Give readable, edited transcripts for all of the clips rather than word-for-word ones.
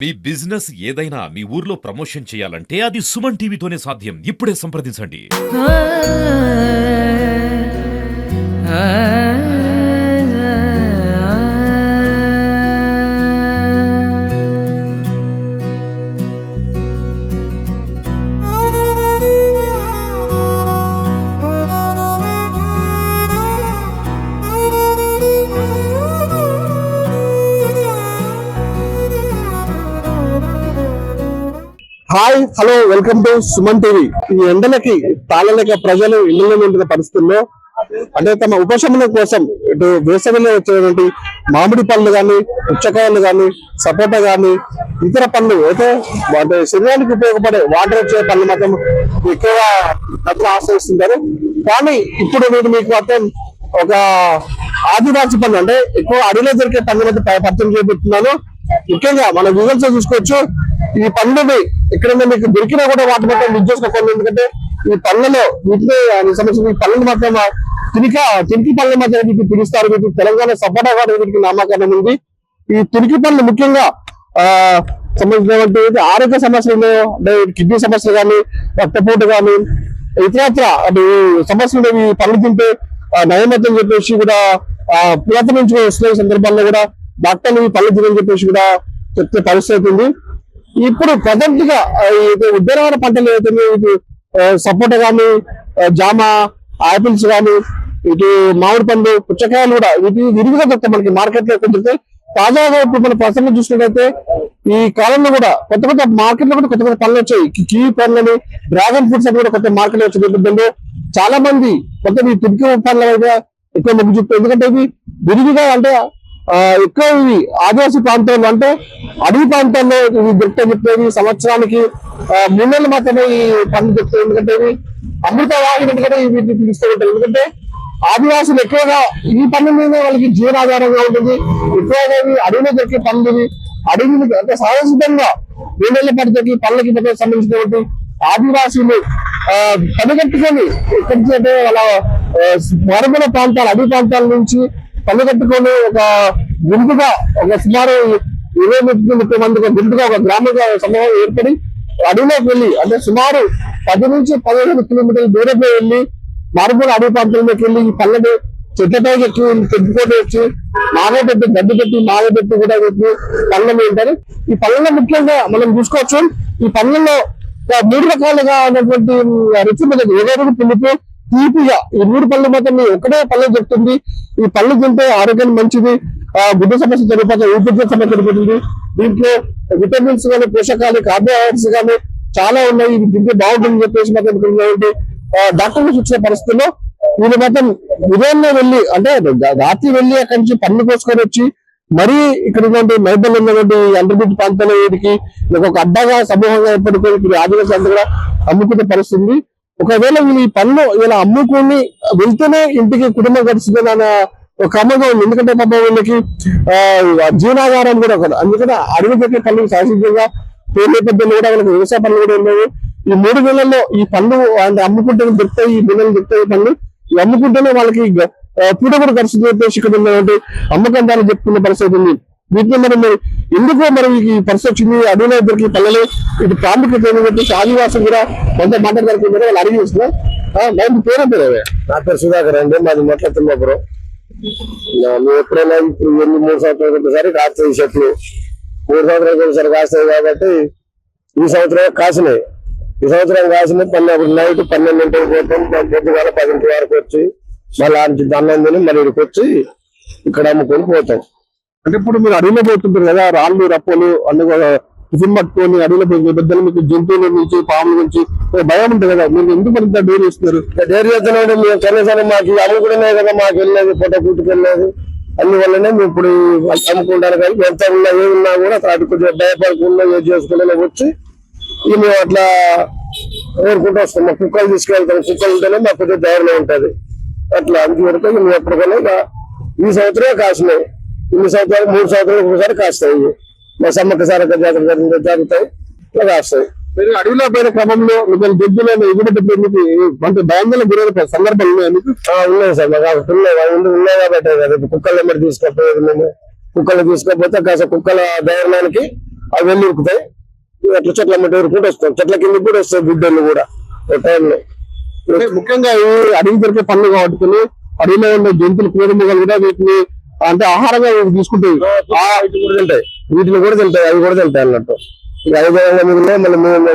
మీ business ఏదైనా మీ ఊర్లో promotion చేయాలంటే అది సుమన్ టీవీతోనే సాధ్యం. ఇప్పుడే సంప్రదించండి. Hi hello welcome to Suman TV. ఈ ఎండలకి తాళలేక ప్రజలు ఇళ్లలో ఉంటున్న పరిస్థితుల్లో అంటే తమ ఉపశమనం కోసం ఇటు వేసవిలో వచ్చేటువంటి మామిడి పళ్ళు కానీ, పుచ్చకాయలు కానీ, సపోటా కానీ, ఇతర పళ్ళు అయితే అంటే శరీరానికి ఉపయోగపడే వాటర్ వచ్చే పళ్ళు మాత్రం ఎక్కువగా ప్రజలు ఆశ్రయిస్తుంటారు. కానీ ఇప్పుడు నేను మీకు మాత్రం ఒక ఆదివాసి పళ్ళు అంటే ఎక్కువ అడవిలో దొరికే పళ్ళు మధ్య పరిచయం చేస్తున్నాను. ముఖ్యంగా మన విజువల్స్ చూసుకోవచ్చు. ఈ పళ్ళని ఎక్కడైనా మీకు దొరికినా కూడా వాటి మాత్రం యూజ్ చేసుకోవాలి. ఎందుకంటే ఈ పళ్ళలో వీటిని సంబంధించిన ఈ పళ్ళని మాత్రం తినికి పళ్ళ మాత్రం వీటికి పిలుస్తారు. వీటికి తెలంగాణ సపోటా కూడా వీటికి నామకరణం ఉంది. ఈ తినికి పళ్ళు ముఖ్యంగా సంబంధించినటువంటి ఆరోగ్య సమస్యలు అంటే కిడ్నీ సమస్యలు కానీ, రక్తపోటు కానీ, ఇతరత్ర అంటే సమస్యలు ఈ పళ్ళు తింటే నయమతం చెప్పేసి కూడా పురాతన నుంచి వస్తున్న సందర్భాల్లో కూడా డాక్టర్లు ఈ పళ్ళు తినని చెప్పేసి కూడా చెప్తే పరిస్థితి ఉంది. ఇప్పుడు ప్రజెంట్ గా ఉద్యానవన పంటలు ఏదైతే ఇటు సపోటా కానీ, జామ, ఆపిల్స్ కానీ, ఇటు మామిడి పండు, పుచ్చకాయలు కూడా వీటి విరివిగా దొరుకుతాయి మనకి మార్కెట్ లో దొరుకుతాయి. తాజాగా ఇప్పుడు మన ప్రసంగం చూసినట్లయితే ఈ కాలంలో కూడా కొత్త కొత్త మార్కెట్ లో కూడా కొత్త కొత్త పనులు వచ్చాయి. కివీ పనులని, డ్రాగన్ ఫ్రూట్స్ అని కూడా కొత్త మార్కెట్ వచ్చే నేపథ్యంలో చాలా మంది కొత్త ఈ తుర్కీ పనుల మీద ఎక్కువ మొగ్గు చూపుతారు. ఎందుకంటే ఇవి విరివిగా అంటే ఎక్కువ ఇవి ఆదివాసీ ప్రాంతాల్లో అంటే అడవి ప్రాంతాల్లో ఇవి దొరుకుతాయి. చెప్పేది సంవత్సరానికి 3 నెలలు మాత్రమే ఈ పండ్లు దొరుకుతాయి. ఎందుకంటే ఇవి అమృత వాహినట్టుగా వీటిని పిలుస్తూ ఉంటారు. ఎందుకంటే ఆదివాసులు ఎక్కువగా ఈ పండ్ల మీద వాళ్ళకి జీవనాధారంగా ఉంటుంది. ఎక్కువగా ఇవి అడవిలో దొరికే పండ్లు ఇవి అడవి అంటే సహజంగా 3 నెలల పాటు దొరికి పళ్ళకి సంబంధించినటువంటి ఆదివాసులు పనిగట్టుకొని ఎక్కడి నుంచి అంటే వాళ్ళ మరుగుల ప్రాంతాలు అడవి ప్రాంతాల నుంచి పళ్ళు కట్టుకొని ఒక గుంపుగా ఒక సుమారు 20-30 మంది గుంపుగా ఒక గ్రామ సమూహం ఏర్పడి అడవిలోకి వెళ్ళి అంటే సుమారు 10 నుంచి 15 కిలోమీటర్ల దూరంలో వెళ్ళి మారుమూల అడవి ప్రాంతంలోకి వెళ్ళి ఈ పళ్ళని చెట్లపైకి ఎక్కి తెప్పుకొని వచ్చి మాగబెట్టి గడ్డి పెట్టి మాగబెట్టి కూడా పెట్టి పళ్ళని ఉంటారు. ఈ పళ్ళలో ముఖ్యంగా మనం చూసుకోవచ్చు. ఈ పళ్ళల్లో 3 రకాలుగా ఉన్నటువంటి రుచి మీద ఏదైనా పులుపు, తీపిగా ఈ 3 పళ్ళు మాత్రం ఒకటే పళ్ళు చెప్తుంది. ఈ పళ్ళు తింటే ఆరోగ్యానికి మంచిది, గుడ్డ సమస్య చనిపోతుంది, ఊపిరితిత్తుల సమస్య చనిపోతుంది. దీంట్లో విటమిన్స్ కానీ, పోషకాలు, కార్బోహైడ్రేట్స్ కానీ చాలా ఉన్నాయి. ఇది తింటే బాగుంటుందని చెప్పేసి మాత్రం డాక్టర్లు చూసిన పరిస్థితుల్లో వీళ్ళు మాత్రం ఉదయాన్నే వెళ్ళి అంటే రాత్రి వెళ్ళి అక్కడి నుంచి పళ్ళు కోసుకొని వచ్చి మరీ ఇక్కడ ఉన్నటువంటి మైబల్ ఉన్నటువంటి అండర్బీట్ ప్రాంతాల్లో వీటికి ఒక అడ్డగా సమూహంగా ఏర్పడుకొని ఆదివాసీ అంతా కూడా అమ్ముకునే పరిస్థితి. ఒకవేళ వీళ్ళు ఈ పనులు ఇలా అమ్ముకుని వెళ్తేనే ఇంటికి కుటుంబం గడుస్తుందన్న ఒక క్రమంగా ఉంది. ఎందుకంటే పాప వీళ్ళకి జీవనాధారం కూడా ఒకటి. అందుకని అడవి దొరికే పనులు సహజంగా పేరు నేపథ్యంలో కూడా వాళ్ళకి వ్యవసాయ పనులు కూడా ఉండవు. ఈ 3 నెలల్లో ఈ పనులు అంటే అమ్ముకుంటే దొరుకుతాయి. ఈ 3 నెలలు దొరుకుతాయి పనులు ఈ అమ్ముకుంటేనే వాళ్ళకి పూట కూడా ఖర్చు చెప్పేసి ఇక్కడ ఉన్నటువంటి అమ్మకందాలు చెప్పుకునే పరిస్థితి ఉంది. వీటిని మరి ఎందుకో మరి ఈ పరిస్థితి వచ్చింది. అడవిలో దొరికి పల్లెలు ఇటు ప్రాముఖ్యత చెప్పేసి ఆదివాసం కూడా కొంత మాట్లాడగలుగుతుంది. వాళ్ళు అడిగి వస్తున్నారు. పేరు పేరు నా పేరు సుధాకర్ అండి, మాది మొట్ల తిమ్మాపురం. మేము ఎప్పుడైనా ఇప్పుడు 3 సంవత్సరాలకు ఒకసారి కాస్తాయి చెట్లు. 3 సంవత్సరాలకు ఒకసారి కాస్తాయి కాబట్టి ఈ సంవత్సరం కాసినాయి. ఈ సంవత్సరం కాసినాయి పన్ను అప్పుడు నైట్ 12 పోతాం, పొద్దుగాల 10 వరకు వచ్చి మళ్ళీ ఆంచి దండం తిని మళ్ళీ ఇక్కడికి వచ్చి ఇక్కడ అమ్ముకొని పోతాం. అంటే ఇప్పుడు మీరు అడవిలో పోతుంటారు కదా, రాళ్ళు రప్పలు అన్ని టిఫిన్ పట్టుకొని అడవిలో పోయి పెద్దలు మీకు జంతువుల నుంచి పాముల నుంచి భయం ఉంటుంది కదా, మీరు ఎందుకు మరి డైరీ ఇస్తున్నారు? డైరీ చేస్తున్నాడు మేము కనీసం మాకు అమ్ముకునే కదా మాకు వెళ్ళేది, పొట్ట కూట్టుకెళ్ళేది. అందువల్లనే మేము ఇప్పుడు అమ్ముకుంటాను. కానీ ఎంత ఉన్నా ఏమున్నా కూడా అటు కొద్దిగా భయపడకుండా ఏది చేసుకునే వచ్చి మేము అట్లా కోరుకుంటూ వస్తాం. మా కుక్కలు తీసుకెళ్తాం. కుక్కలు ఉంటేనే మాకు కొద్దిగా ధైర్యం ఉంటుంది. అట్లా అందువరకు మేము ఎప్పటికైనా ఈ సంవత్సరమే కాసినాయి. ఇన్ని సంవత్సరాలు 3 సంవత్సరాలకు ఒకసారి కాస్తాయి. మా సమ్మక్క సారక్క జాతర జరుగుతాయి, ఇట్లా కాస్తాయి. మీరు అడవిలో పోయిన క్రమంలో మిమ్మల్ని జడ్జిలో ఎగుబడి అంటే భయంగా గురైన సందర్భాలు ఉన్నాయి మీకు? ఉన్నాయి సార్, మాకు ఉన్నాయి కాబట్టి కదా కుక్కలు ఎమ్మడి తీసుకపోయేది. మేము కుక్కలు తీసుకోకపోతే కాస్త కుక్కల ధైర్యానికి అవి వెళ్ళి ఉరుకుతాయి. అట్లా చెట్ల మట్టి ఉరుకుంటూ వస్తాం. చెట్ల కింద కూడా వస్తాయి గుడ్డలు కూడా ఒక టైంలో. అంటే ముఖ్యంగా ఈ అడవి దొరికే పండ్లు కాబట్టి అడవిలో ఉండే జంతువులు క్రీడములు కూడా వీటిని అంటే ఆహారంగా తీసుకుంటాయి. వీటిని కూడా తింటాయి, వీటిని కూడా తింటాయి, అవి కూడా తింటాయి అన్నట్టు. ఇక ఐదవంగా మిగిలిన మళ్ళీ మేము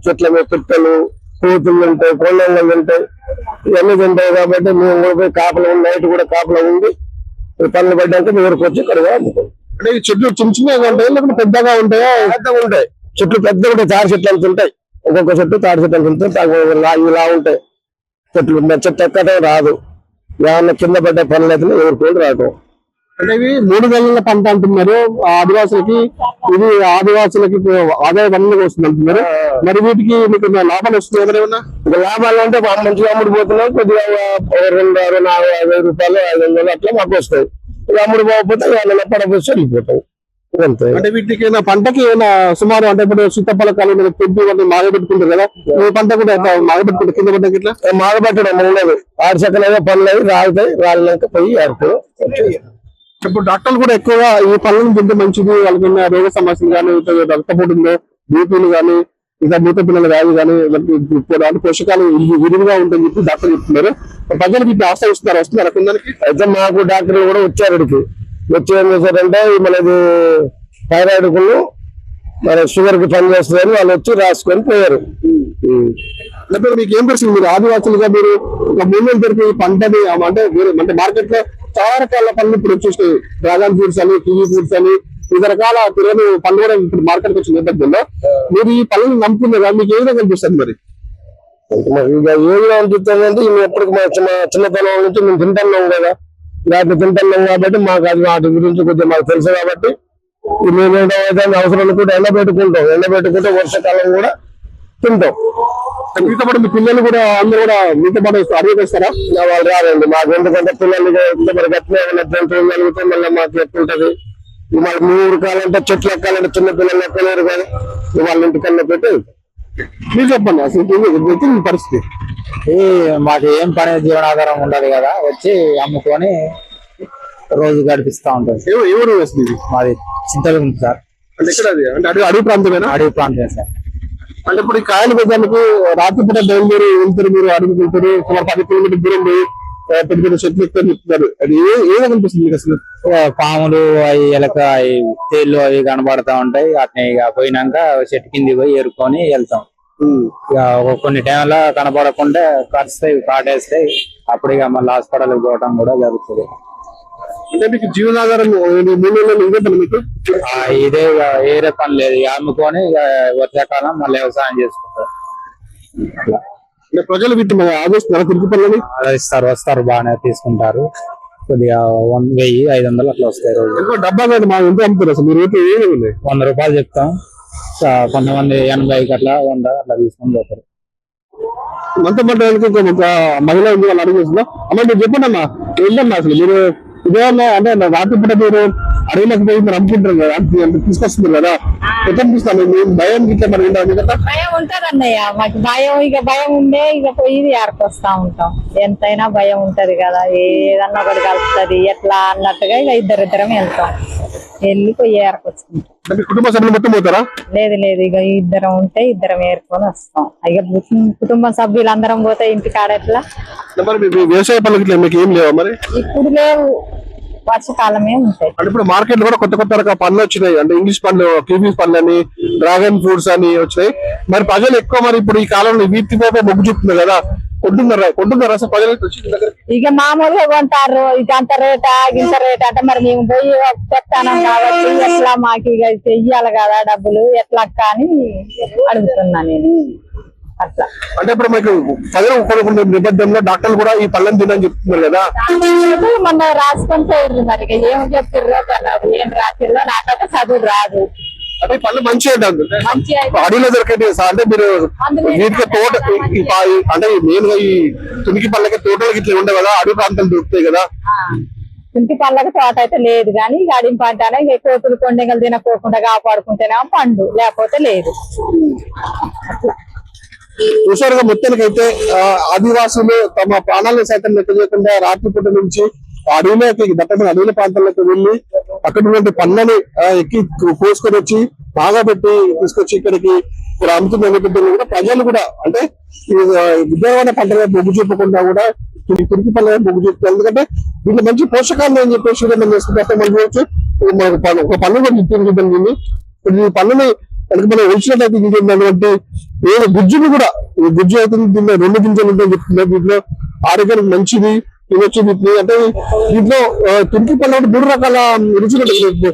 చెట్ల మీద పిట్టలు, కోతులు తింటాయి, కోళ్ళలు తింటాయి, ఇవన్నీ తింటాయి. కాబట్టి మేము కూడా పోయి కాపలా ఉండి నైట్ కూడా కాపలా ఉండి పనులు పడ్డాక మేము ఊరికి వచ్చి ఇక్కడ అమ్ముతాం. అంటే ఈ చెట్లు చిన్న చిన్నగా ఉంటాయి లేకపోతే పెద్దగా ఉంటాయా? పెద్దగా ఉంటాయి చెట్లు, పెద్దగా ఉంటాయి. తాడి చెట్లు అంత ఉంటాయి, ఒక్కొక్క చెట్టు తాడి చెట్లు అంత ఉంటాయి. ఇలా ఉంటాయి చెట్లు. చెట్టు ఎక్కడం రాదు, ఏమన్నా కింద పడ్డ పనులు అయితే ఎవరికి రావటం. అంటే ఇవి 3 నెలల పంట అంటున్నారు ఆదివాసులకి. ఇది ఆదివాసులకి ఆదాయ వనరుగా వస్తుంది అంటున్నారు. మరి వీటికి మీకు లాభాలు వస్తున్నాయి ఎవరేమన్నా? ఇక లాభాలు అంటే మంచిగా అమ్ముడుపోతున్నాం. కొద్దిగా 2,450 రూపాయలు 500 అట్లా మాకు వస్తాయి. ఇక అమ్ముడు పోకపోతే ఏమన్నా పడపోతే వెళ్ళిపోతాం. అంతే. అంటే వీటికి పంటకి ఏమైనా సుమారు అంటే ఇప్పుడు సీతాఫలకాలు తెంపి వాళ్ళు మాగబెట్టుకుంటారు కదా, ఈ పంట కూడా మాగబెట్టుకుంటారు కింద పడ్డ ఇట్లా మాగబెట్టడం ఉండదు. 6 సెకండ్లు పనులు అవి రాలుతాయి, రాలినాక పోయి ఆడుకో. ఇప్పుడు డాక్టర్లు కూడా ఎక్కువగా ఈ పళ్ళను తింటే మంచిది, వాళ్ళకి ఉన్న రోగ సమస్యలు కానీ, రక్తపోటు బీపీలు కానీ, ఇంకా మూత పిల్లల వ్యాధి కానీ, అంటే పోషకాలు విరివిగా ఉంటాయని చెప్పి డాక్టర్లు చెప్తున్నారు. ప్రజలకు ఇప్పుడు ఆశ్రయిస్తున్నారు, వస్తున్నారు కిందకి. అయితే మాకు డాక్టర్లు కూడా వచ్చారు ఇక్కడికి. వచ్చి ఏం చేశారంటే మనది థైరాయిడ్ కుళ్ళు మన షుగర్ కి పని చేస్తుందని వాళ్ళు వచ్చి రాసుకొని పోయారు. లేకపోతే మీకు ఏం తెలిసింది, మీరు ఆదివాసులుగా మీరు ఒక 3 నెలలు జరిపి పంటని అంటే మార్కెట్ లో చాలా రకాల పనులు ఇప్పుడు వచ్చేస్తాయి. డ్రాగన్ ఫ్రూట్స్ అని, కివీ ఫ్రూట్స్ అని, వివిధ రకాల తిరగని పనులు కూడా ఇప్పుడు మార్కెట్ వచ్చిన నేపథ్యంలో మీరు ఈ పనులను నమ్ముకున్నారా? మీకు ఏ విధంగా అనిపిస్తుంది మరి? ఇక ఏదో అనిపిస్తుంది, మేము ఎప్పటికి మా చిన్నతనం నుంచి మేము తింటున్నాం కదా, వాటిని తింటున్నాం కాబట్టి మాకు అది వాటి గురించి కొద్దిగా మాకు తెలుసు. కాబట్టి మేము ఏదైనా అవసరం కూడా ఎండబెట్టుకుంటాం. ఎండబెట్టుకుంటే వర్షాకాలం కూడా తింటాం. మీతో పాటు మీ పిల్లలు కూడా అందరూ కూడా మీతో పాటు అడిగి వస్తారా? వాళ్ళు రారండి మాకు, ఎందుకంటే పిల్లలు మరి గట్టిన ఏమైనా జంతువులు కలిగితే మళ్ళీ మాకు ఎట్లుంటది. మళ్ళీ 3 కాలంటే చెట్లు ఎక్కాలంటే చిన్న పిల్లలు ఎక్కలేరు కదా, వాళ్ళ ఇంటికన్నా పెట్టి మీరు చెప్పండి అసలు మీ పరిస్థితి. మాకు ఏం పని జీవనాధారం ఉండదు కదా, వచ్చి అమ్ముకొని రోజు గడిపిస్తా ఉంటాం. ఎవరు వస్తుంది? మాది చింతలగుంట సార్. అంటే ఎక్కడ అది? అంటే అడవి ప్రాంతమేనా? అడవి ప్రాంతం సార్. అంటే ఇప్పుడు ఈ కాయలు పెద్దలకు రాత్రిపూట బయలుదేరి వెళ్తారు, మీరు అడవికి వెళ్తారు, సుమారు 10 కిలోమీటర్ దూరం పోయి పెద్ద పెద్ద చెట్లు ఎక్కుతారు చెప్తున్నారు. అది ఏదో కనిపిస్తుంది మీకు అసలు? పాములు అవి ఎలక అవి తేళ్లు అవి కనబడతా ఉంటాయి. అట్నే ఇక పోయినాక చెట్టు కింది పోయి ఏరుకొని వెళ్తాం. ఇక కొన్ని టైంలో కనబడకుండా కరుస్తాయి, కాటేస్తాయి. అప్పుడు ఇక మళ్ళీ హాస్పిటల్కి పోవడం కూడా జరుగుతుంది. అంటే మీకు జీవనాధారం 3 నెలలు ఇదే పని మీకు? ఇదే ఇక వేరే పని లేదు. ఇక అమ్ముకొని ఇక వర్షాకాలం మళ్ళీ వ్యవసాయం చేసుకుంటారు. అంటే ప్రజలు వీటి ఆదేశిస్తున్నారు తిరిగి పనులని? ఆదరిస్తారు, వస్తారు, బాగానే తీసుకుంటారు. కొద్దిగా 1,000-500 అట్లా వస్తాయి రోజు. ఎక్కువ డబ్బా కాదు, మా ఎంత అమ్ముతారు అసలు? మీరు రేట్లు ఏమి ఉన్నాయి? 100 రూపాయలు చెప్తాం. కొంతమంది 80కి అట్లా 100 అట్లా తీసుకొని పోతారు. మంత పట్టడానికి ఒక మహిళ ఉంది, వాళ్ళు అడిగేసిందా? అమ్మ మీరు చెప్పండి అమ్మా, ఏంటమ్మా అసలు మీరు ఇదేమన్నా అంటే రాత్రిపూట మీరు అడవిలోకి పోయి మీరు అమ్ముకుంటారు కదా, తీసుకొస్తున్నారు కదా, ఎట్లా అనిపిస్తాను? భయం ఇట్లా మరి భయం ఉంటది అన్నయ్య, మాకు భయం ఉండే ఇక పోయి ఏర్కొస్తా ఉంటాం. ఎంతైనా భయం ఉంటది కదా, ఏదన్నా ఒకటి కలుపుతుంది ఎట్లా అన్నట్టుగా ఇక ఇద్దరిద్దరం వెళ్తాం. వెళ్ళి పోయి ఏర్కొచ్చుకుంటాం. కుటుంబ సభ్యులు మొత్తం పోతారా? లేదు ఇక ఇద్దరం ఉంటే ఇద్దరం ఏరుకొని వస్తాం. ఇక కుటుంబ సభ్యులు అందరం పోతే ఇంటికాడ ఎట్లా. వ్యవసాయ పనులకి ఇట్లా మీకు ఏం లేవా మరి? ఇప్పుడు లేవు, వర్షకాలమే ఉంటాయి. అంటే ఇప్పుడు మార్కెట్ లో కూడా కొత్త కొత్త రకాల పండ్లు వచ్చినాయి. అంటే ఇంగ్లీష్ పండ్లు, కివీ పండ్లు అని, డ్రాగన్ ఫ్రూట్స్ అని వచ్చినాయి. మరి ప్రజలు ఎక్కువ మరి ఇప్పుడు ఈ కాలంలో వీటి వైపు మొగ్గు చూపుతున్నారు కదా, కొంటున్నారా అసలు ప్రజలకు? ఇక మామూలుగా కొంటారు, ఇక అంత రేటా ఇంత రేట్ అంటే మరి మేము పోయి చెప్తాను కాబట్టి ఎట్లా మాకు ఇక చెయ్యాలి కదా డబ్బులు, ఎట్లా అని అడుగుతున్నా నేను. అట్లా అంటే ఇప్పుడు మీకు ప్రజలు కొనుక్కునే నేపథ్యంలో డాక్టర్లు కూడా ఈ పళ్ళని తినని చెప్తున్నారు కదా, మొన్న రాసుకొని పోయింది. మరి ఇక ఏం చెప్తారో ఏం రాసిర్రో నాకైతే చదువు రాదు. అంటే పళ్ళు మంచి మంచి అడవిలో దొరికేది. అంటే మీరు వీటికి తోట అంటే మెయిన్ గా ఈ తునికి పళ్ళకి తోటలకి ఇట్లా ఉండవు కదా, అడవి ప్రాంతాలు దొరుకుతాయి కదా. ఇంటి పళ్ళకి తోట అయితే లేదు, కానీ ఇక అడిగి పంటనే ఇక కోతులు కొండగలు తినకోకుండా కాపాడుకుంటేనేమో పండు, లేకపోతే లేదు. చూసారుగా మొత్తానికైతే ఆదివాసులు తమ ప్రాణాలను సైతం లెక్క చేయకుండా రాత్రిపూట నుంచి అడవిలోకి దట్టమైన అడవుల ప్రాంతాల్లోకి వెళ్ళి అక్కడ ఉన్నటువంటి పళ్ళని ఎక్కి కోసుకొని వచ్చి బాగా పెట్టి తీసుకొచ్చి ఇక్కడికి ఇక్కడ అమ్ముతున్న నేపథ్యంలో కూడా ప్రజలు కూడా అంటే ఈ విజయవాడ పంటగా మొగ్గు చూపకుండా కూడా ఈ కురికి పళ్ళ మొగ్గు చూపుతారు. ఎందుకంటే దీంట్లో మంచి పోషకాలు అని చెప్పేసి కూడా మనం చేసుకుంటే మనం చూడవచ్చు. ఒక పన్ను కూడా ఇప్పించడం దీన్ని ఈ పన్నుని కనుక మనం ఉంచినట్లయితే ఇంకేంటంటే ఏదో గుజ్జుని కూడా ఈ గుజ్జు అవుతుంది. దీంట్లో 2 గింజలు ఉంటాయని చెప్తున్నారు. దీంట్లో ఆరోగ్యానికి మంచిది తినొచ్చు. అంటే దీంట్లో తురికి పళ్ళు 3 రకాల రుచులు ఉంటాయి.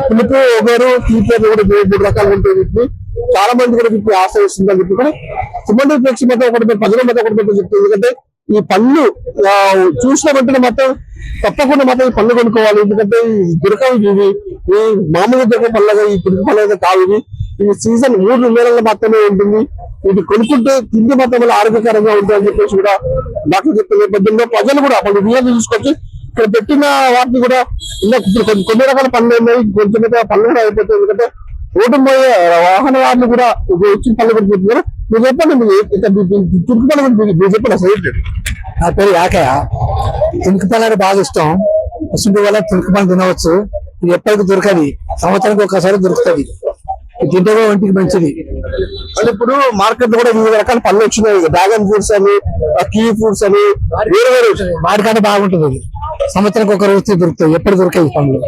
పులుపు ఒకరు తీపి కూడా 3 రకాలు ఉంటాయి. వీటిని చాలా మంది కూడా వీటిని ఆశ్రయిస్తుందని చెప్పి కూడా సుమండి ప్రేక్ష మధ్య ఒకటి ప్రజల మధ్య ఒకటి చెప్తుంది. ఎందుకంటే ఈ పళ్ళు చూసిన వెంటనే మాత్రం తప్పకుండా మాత్రం ఈ పళ్ళు కొనుక్కోవాలి. ఎందుకంటే ఈ దొరకవు ఇవి ఈ మామూలుగా దొరికే పళ్ళగా ఈ తురికి పళ్ళు అయితే కావు. ఇవి ఈ సీజన్ 3 నెలల్లో మాత్రమే ఉంటుంది. ఇది కొనుక్కుంటే తిండి మాత్రం వల్ల ఆరోగ్యకరంగా ఉంటుందని చెప్పేసి కూడా డాక్టర్ చెప్పిన నేపథ్యంలో ప్రజలు కూడా వాళ్ళు వినియోగం చూసుకొచ్చి ఇక్కడ పెట్టిన వాటిని కూడా ఇంకా కొన్ని రకాల పనులు ఉన్నాయి. కొంచెం పనులు కూడా అయిపోతాయి. ఎందుకంటే రోడ్డు పోయే వాహన వారిని కూడా వచ్చిన పనులు కూడా చెప్తున్నారు. మీరు చెప్పండి తురికి పనులు మీరు చెప్పండి అసలు. నా పేరు యాకయ్య. తునికి పళ్ళు బాగా ఇష్టం. వస్తుంటే వల్ల తునికి పళ్ళు తినవచ్చు. ఇది ఎప్పటికీ దొరకది, సంవత్సరానికి ఒకసారి దొరుకుతుంది. తింటే కూడా ఒంటికి మంచిది. అంటే ఇప్పుడు మార్కెట్ లో కూడా వివిధ రకాల పళ్ళు వచ్చినాయి. డ్రాగన్ ఫ్రూట్స్ అని కివీ ఫ్రూట్స్ అని వేరే వేరే వాటికంటే బాగుంటుంది. ఇది సంవత్సరానికి ఒక రోజు దొరుకుతాయి. ఎప్పుడు దొరికాయి పళ్ళు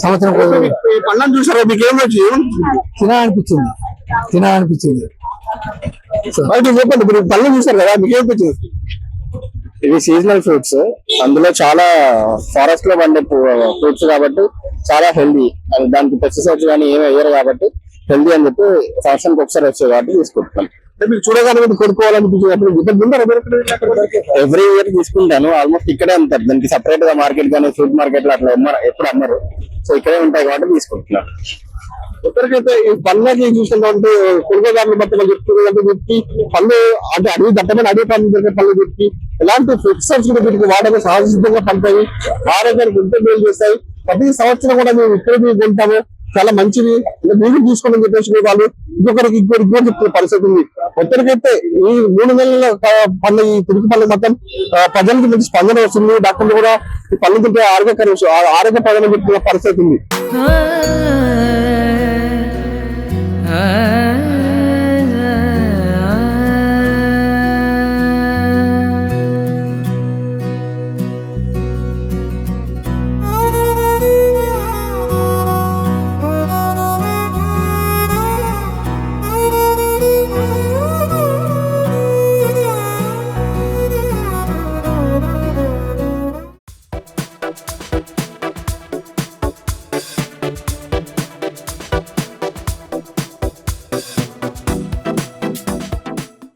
సంవత్సరం ఈ పళ్ళని చూసారా మీకు ఏమొచ్చి తినాలనిపించింది. చెప్పండి మీరు పళ్ళు చూసారు కదా మీకు ఏమనిపించింది? ఇవి సీజనల్ ఫ్రూట్స్. అందులో చాలా ఫారెస్ట్ లో పండే ఫ్రూట్స్ కాబట్టి చాలా హెల్దీ. దానికి పెస్టిసైడ్స్ కానీ ఏమి వేయరు కాబట్టి హెల్దీ అని చెప్పి సంవత్సరానికి ఒకసారి వచ్చే కాబట్టి తీసుకుంటున్నాను. మీకు చూడగానే మీరు కొనుక్కోవాలనిపించినప్పుడు ఎవ్రీ ఇయర్ తీసుకుంటాను. ఆల్మోస్ట్ ఇక్కడే అమ్ముతారు. దానికి సపరేట్ గా మార్కెట్ కానీ ఫ్రూట్ మార్కెట్ లో అట్లా ఎప్పుడు అమ్మరు. సో ఇక్కడే ఉంటాయి కాబట్టి తీసుకుంటున్నాను. ఇక్కడికైతే ఈ పళ్ళకి చూసినటువంటి కొనుగోదారులు బట్టి వాళ్ళు చెప్తున్నారు. వీటికి పళ్ళు అంటే అడవి దట్టమైన అడవి పళ్ళు దొరికే పళ్ళు వీటికి ఎలాంటి ఫిక్సర్స్ కూడా వీటికి వాడక సహజసిద్ధంగా పండుతాయి. ఆరోగ్యానికి ఎంతో మేలు చేస్తాయి. ప్రతి సంవత్సరం కూడా మేము ఇక్కడ కొంటాము. చాలా మంచిది. మీరు తీసుకోమని చెప్పేసి వాళ్ళు ఇంకొకరికి చెప్తున్న పరిస్థితి ఉంది. మొత్తానికైతే ఈ 3 నెలల పళ్ళు ఈ తురికి పళ్ళు మొత్తం ప్రజలకు మంచి స్పందన వస్తుంది. డాక్టర్లు కూడా ఈ పళ్ళు తింటే ఆరోగ్యపరంగా చెప్తున్న పరిస్థితి ఉంది.